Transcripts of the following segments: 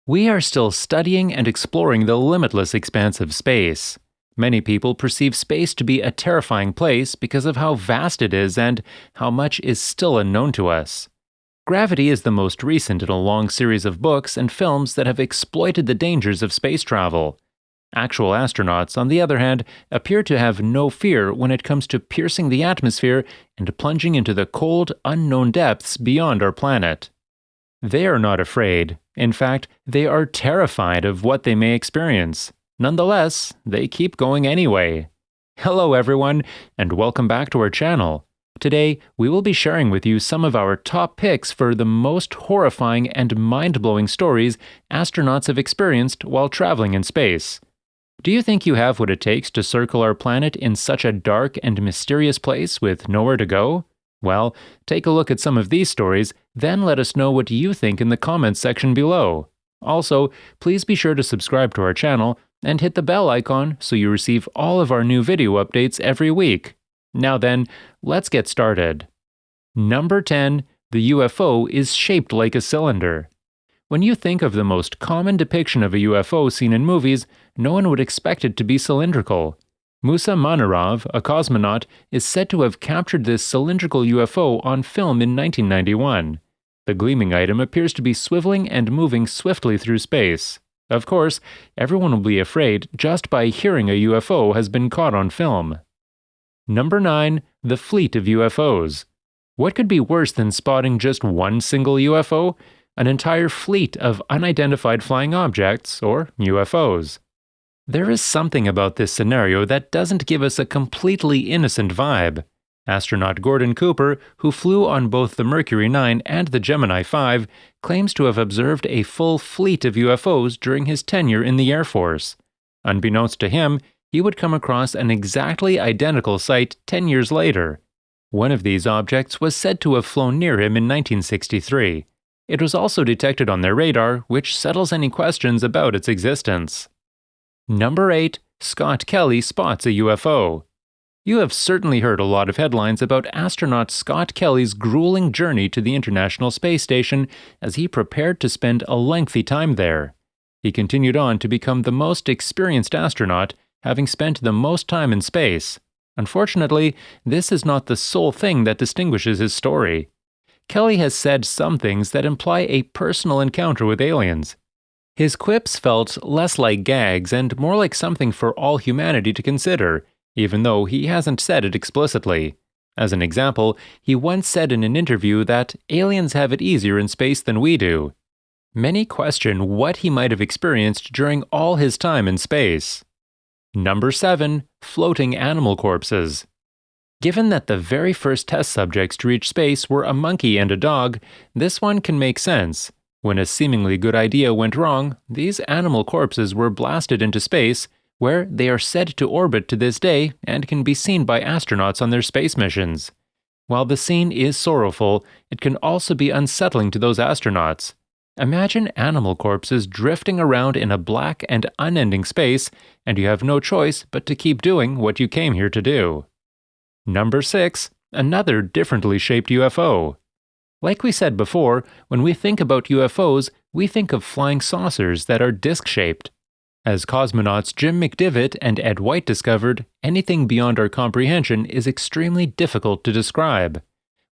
We are still studying and exploring the limitless expanse of space. Many people perceive space to be a terrifying place because of how vast it is and how much is still unknown to us. Gravity is the most recent in a long series of books and films that have exploited the dangers of space travel. Actual astronauts, on the other hand, appear to have no fear when it comes to piercing the atmosphere and plunging into the cold, unknown depths beyond our planet. They are not afraid. In fact, they are terrified of what they may experience. Nonetheless, they keep going anyway. Hello everyone, and welcome back to our channel. Today, we will be sharing with you some of our top picks for the most horrifying and mind-blowing stories astronauts have experienced while traveling in space. Do you think you have what it takes to circle our planet in such a dark and mysterious place with nowhere to go? Well, take a look at some of these stories, then let us know what you think in the comments section below. Also, please be sure to subscribe to our channel and hit the bell icon so you receive all of our new video updates every week. Now then, let's get started. Number 10. The UFO is shaped like a cylinder. When you think of the most common depiction of a UFO seen in movies, no one would expect it to be cylindrical. Musa Manarov, a cosmonaut, is said to have captured this cylindrical UFO on film in 1991. The gleaming item appears to be swiveling and moving swiftly through space. Of course, everyone will be afraid just by hearing a UFO has been caught on film. Number 9. The fleet of UFOs. What could be worse than spotting just one single UFO? An entire fleet of unidentified flying objects, or UFOs. There is something about this scenario that doesn't give us a completely innocent vibe. Astronaut Gordon Cooper, who flew on both the Mercury 9 and the Gemini 5, claims to have observed a full fleet of UFOs during his tenure in the Air Force. Unbeknownst to him, he would come across an exactly identical sight 10 years later. One of these objects was said to have flown near him in 1963. It was also detected on their radar, which settles any questions about its existence. Number 8. Scott Kelly spots a UFO. You have certainly heard a lot of headlines about astronaut Scott Kelly's grueling journey to the International Space Station as he prepared to spend a lengthy time there. He continued on to become the most experienced astronaut, having spent the most time in space. Unfortunately, this is not the sole thing that distinguishes his story. Kelly has said some things that imply a personal encounter with aliens. His quips felt less like gags and more like something for all humanity to consider, even though he hasn't said it explicitly. As an example, he once said in an interview that aliens have it easier in space than we do. Many question what he might have experienced during all his time in space. Number 7. Floating animal corpses. Given that the very first test subjects to reach space were a monkey and a dog, this one can make sense. When a seemingly good idea went wrong, these animal corpses were blasted into space, where they are said to orbit to this day and can be seen by astronauts on their space missions. While the scene is sorrowful, it can also be unsettling to those astronauts. Imagine animal corpses drifting around in a black and unending space, and you have no choice but to keep doing what you came here to do. Number 6. Another differently shaped UFO. Like we said before, when we think about UFOs, we think of flying saucers that are disc-shaped. As cosmonauts Jim McDivitt and Ed White discovered, anything beyond our comprehension is extremely difficult to describe.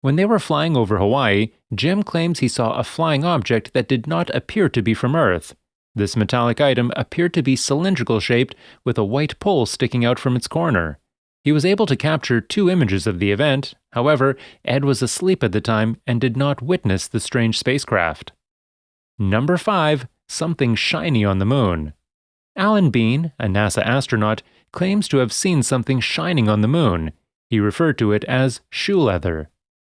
When they were flying over Hawaii, Jim claims he saw a flying object that did not appear to be from Earth. This metallic item appeared to be cylindrical shaped with a white pole sticking out from its corner. He was able to capture 2 images of the event. However, Ed was asleep at the time and did not witness the strange spacecraft. Number 5. Something shiny on the moon. Alan Bean, a NASA astronaut, claims to have seen something shining on the moon. He referred to it as shoe leather.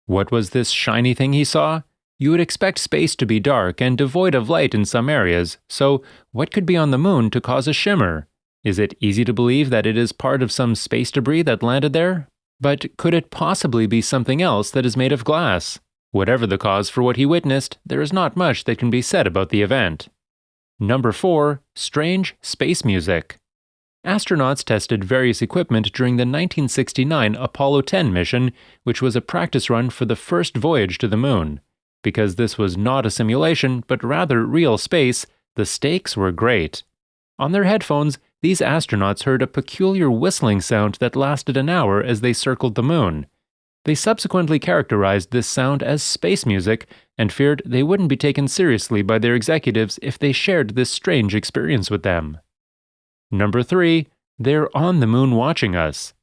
What was this shiny thing he saw? You would expect space to be dark and devoid of light in some areas, so what could be on the moon to cause a shimmer? Is it easy to believe that it is part of some space debris that landed there? But could it possibly be something else that is made of glass? Whatever the cause for what he witnessed, there is not much that can be said about the event. Number 4. Strange space music. Astronauts tested various equipment during the 1969 Apollo 10 mission, which was a practice run for the first voyage to the moon. Because this was not a simulation, but rather real space, the stakes were great. On their headphones, these astronauts heard a peculiar whistling sound that lasted an hour as they circled the moon. They subsequently characterized this sound as space music and feared they wouldn't be taken seriously by their executives if they shared this strange experience with them. Number 3. They're on the moon watching us.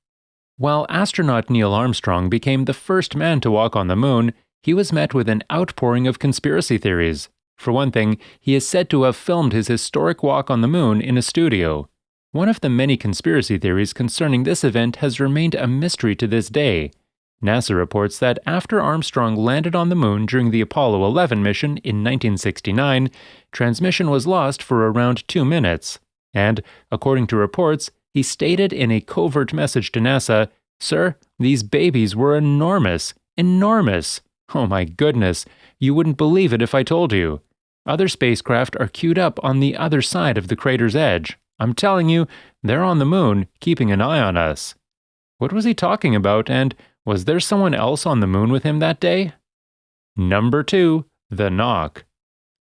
While astronaut Neil Armstrong became the first man to walk on the moon, he was met with an outpouring of conspiracy theories. For one thing, he is said to have filmed his historic walk on the moon in a studio. One of the many conspiracy theories concerning this event has remained a mystery to this day. NASA reports that after Armstrong landed on the moon during the Apollo 11 mission in 1969, transmission was lost for around 2 minutes. And, according to reports, he stated in a covert message to NASA, "Sir, these babies were enormous. Enormous. Oh my goodness, you wouldn't believe it if I told you. Other spacecraft are queued up on the other side of the crater's edge. I'm telling you, they're on the moon, keeping an eye on us." What was he talking about, and was there someone else on the moon with him that day? Number 2. The knock.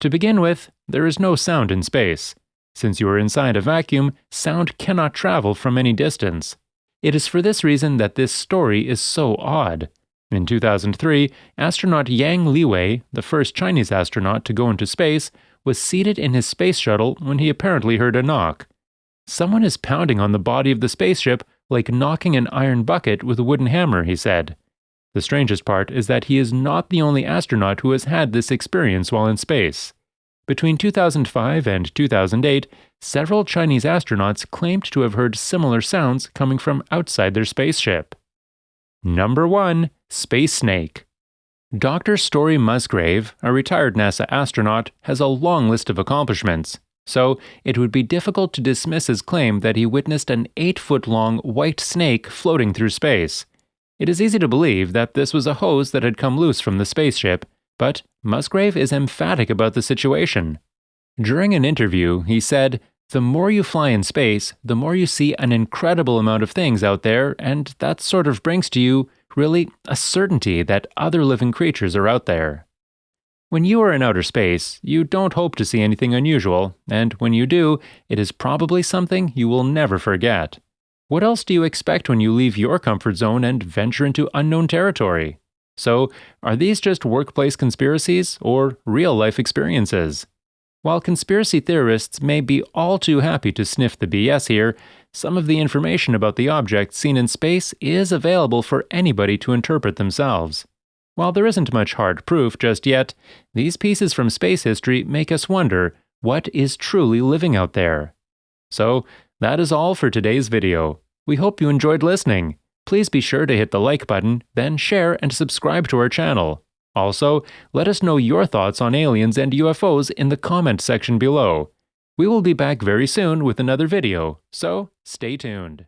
To begin with, there is no sound in space. Since you are inside a vacuum, sound cannot travel from any distance. It is for this reason that this story is so odd. In 2003, astronaut Yang Liwei, the first Chinese astronaut to go into space, was seated in his space shuttle when he apparently heard a knock. "Someone is pounding on the body of the spaceship like knocking an iron bucket with a wooden hammer," he said. The strangest part is that he is not the only astronaut who has had this experience while in space. Between 2005 and 2008, several Chinese astronauts claimed to have heard similar sounds coming from outside their spaceship. Number 1. Space Snake. Dr. Story Musgrave, a retired NASA astronaut, has a long list of accomplishments, so it would be difficult to dismiss his claim that he witnessed an 8-foot-long white snake floating through space. It is easy to believe that this was a hose that had come loose from the spaceship, but Musgrave is emphatic about the situation. During an interview, he said, "The more you fly in space, the more you see an incredible amount of things out there, and that sort of brings to you, really, a certainty that other living creatures are out there." When you are in outer space, you don't hope to see anything unusual, and when you do, it is probably something you will never forget. What else do you expect when you leave your comfort zone and venture into unknown territory? So, are these just workplace conspiracies or real-life experiences? While conspiracy theorists may be all too happy to sniff the BS here, some of the information about the objects seen in space is available for anybody to interpret themselves. While there isn't much hard proof just yet, these pieces from space history make us wonder what is truly living out there. So, that is all for today's video. We hope you enjoyed listening. Please be sure to hit the like button, then share and subscribe to our channel. Also, let us know your thoughts on aliens and UFOs in the comment section below. We will be back very soon with another video, so stay tuned.